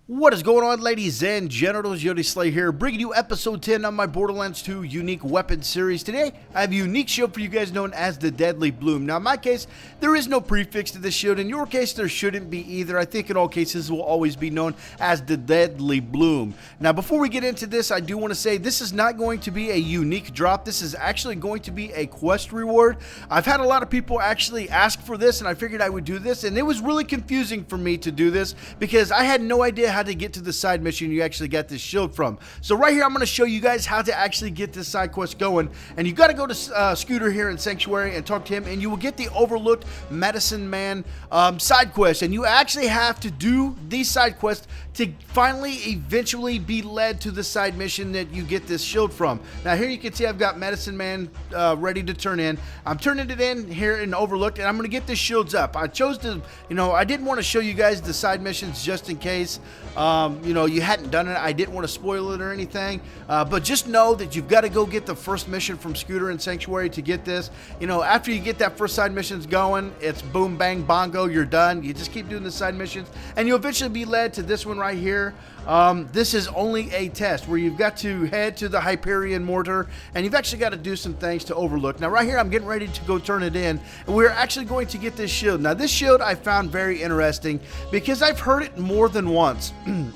What is going on, ladies and genitals? Yodi Slay here, bringing you episode 10 on my Borderlands 2 unique weapon series. Today, I have a unique shield for you guys known as the Deadly Bloom. Now, in my case, there is no prefix to this shield. In your case, there shouldn't be either. I think in all cases, it will always be known as the Deadly Bloom. Now, before we get into this, I do want to say this is not going to be a unique drop. This is actually going to be a quest reward. I've had a lot of people actually ask for this, and I figured I would do this, and it was really confusing for me to do this because I had no idea how to get to the side mission you actually got this shield from. So right here I'm going to show you guys how to actually get this side quest going, and you got to go to Scooter here in Sanctuary and talk to him, and you will get the overlooked Medicine Man side quest, and you actually have to do these side quests to finally eventually be led to the side mission that you get this shield from. Now here you can see I've got Medicine Man ready to turn in. I'm turning it in here in overlooked, and I'm going to get the shields up. I chose to, I didn't want to show you guys the side missions just in case you hadn't done it. I didn't want to spoil it or anything, but just know that you've got to go get the first mission from Scooter and Sanctuary to get this. After you get that first side missions going, it's boom, bang, bongo, you're done. You just keep doing the side missions, and you'll eventually be led to this one right here. This is only a test where you've got to head to the Hyperion Mortar, and you've actually got to do some things to overlook. Now right here I'm getting ready to go turn it in, and we're actually going to get this shield. Now this shield I found very interesting because I've heard it more than once.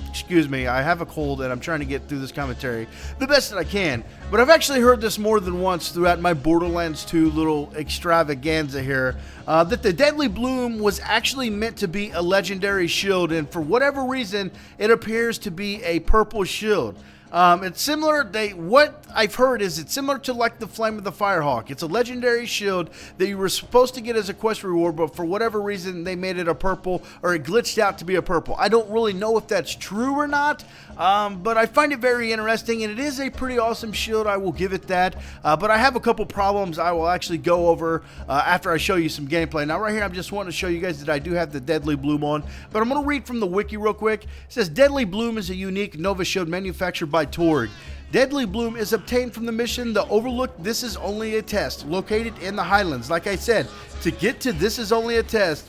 Excuse me, I have a cold and I'm trying to get through this commentary the best that I can, but I've actually heard this more than once throughout my Borderlands 2 little extravaganza here, that the Deadly Bloom was actually meant to be a legendary shield, and for whatever reason it appears to be a purple shield. It's similar, what I've heard is it's similar to like the Flame of the Firehawk. It's a legendary shield that you were supposed to get as a quest reward, but for whatever reason they made it a purple, or it glitched out to be a purple. I don't really know if that's true or not, but I find it very interesting, and it is a pretty awesome shield, I will give it that. But I have a couple problems I will actually go over after I show you some gameplay. Now right here I'm just wanting to show you guys that I do have the Deadly Bloom on, but I'm going to read from the wiki real quick. It says Deadly Bloom is a unique Nova shield manufactured by Torg. Deadly Bloom is obtained from the mission The Overlooked This Is Only a Test, located in the Highlands. Like I said, to get to This Is Only a Test,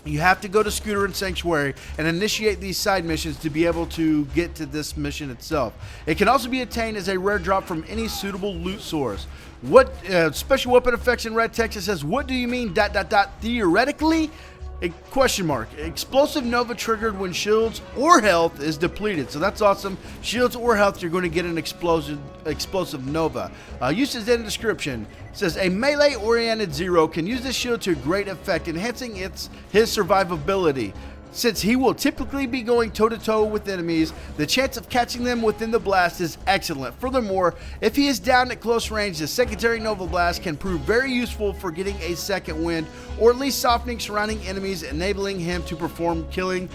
you have to go to Scooter and Sanctuary and initiate these side missions to be able to get to this mission itself. It can also be obtained as a rare drop from any suitable loot source. What special weapon effects in red text? It says, what do you mean ... theoretically? A question mark. Explosive Nova triggered when shields or health is depleted. So that's awesome. Shields or health, you're going to get an explosive Nova. Usage and description. It says a melee-oriented Zero can use this shield to great effect, enhancing his survivability. Since he will typically be going toe-to-toe with enemies, the chance of catching them within the blast is excellent. Furthermore, if he is down at close range, the secondary Nova Blast can prove very useful for getting a second wind, or at least softening surrounding enemies, enabling him to perform killing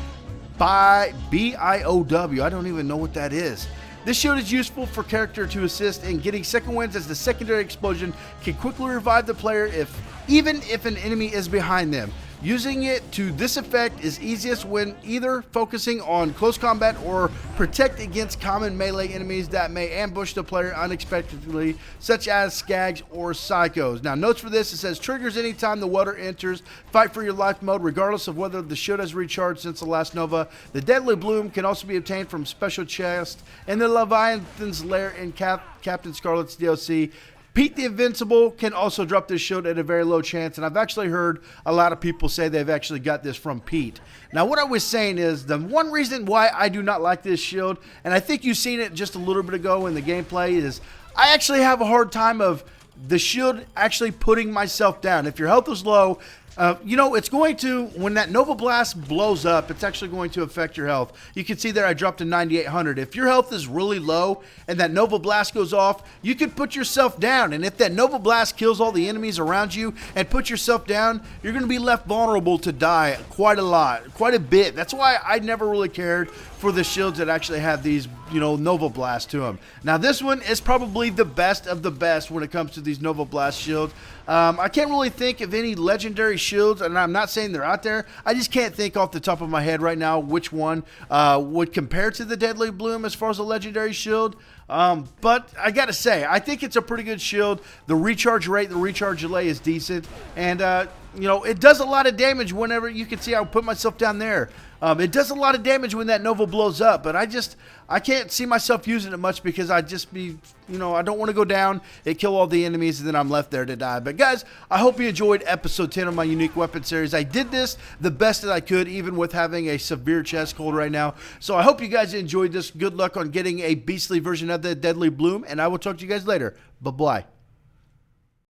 by BIOW. I don't even know what that is. This shield is useful for character to assist in getting second winds, as the secondary explosion can quickly revive the player even if an enemy is behind them. Using it to this effect is easiest when either focusing on close combat or protect against common melee enemies that may ambush the player unexpectedly, such as skags or psychos. Now, notes for this, it says triggers anytime the water enters fight for your life mode, regardless of whether the shield has recharged since the last Nova. The Deadly Bloom can also be obtained from special chests in the Leviathan's Lair in Captain Scarlet's DLC. Pete the Invincible can also drop this shield at a very low chance, and I've actually heard a lot of people say they've actually got this from Pete. Now, what I was saying is the one reason why I do not like this shield, and I think you've seen it just a little bit ago in the gameplay, is I actually have a hard time of the shield actually putting myself down. If your health is low, it's going to, when that Nova Blast blows up, it's actually going to affect your health. You can see there I dropped to 9,800. If your health is really low and that Nova Blast goes off, you could put yourself down. And if that Nova Blast kills all the enemies around you and put yourself down, you're going to be left vulnerable to die quite a bit. That's why I never really cared for the shields that actually have these, Nova Blast to them. Now this one is probably the best of the best when it comes to these Nova Blast shields. I can't really think of any legendary shields, and I'm not saying they're out there. I just can't think off the top of my head right now which one would compare to the Deadly Bloom as far as a legendary shield. But I gotta say, I think it's a pretty good shield. The recharge rate, the recharge delay is decent, and you know, it does a lot of damage whenever, you can see I put myself down there. It does a lot of damage when that Nova blows up, but I can't see myself using it much because I'd just be, you know, I don't want to go down and kill all the enemies and then I'm left there to die. But guys, I hope you enjoyed episode 10 of my unique weapon series. I did this the best that I could, even with having a severe chest cold right now. So I hope you guys enjoyed this. Good luck on getting a beastly version of the Deadly Bloom, and I will talk to you guys later. Bye-bye.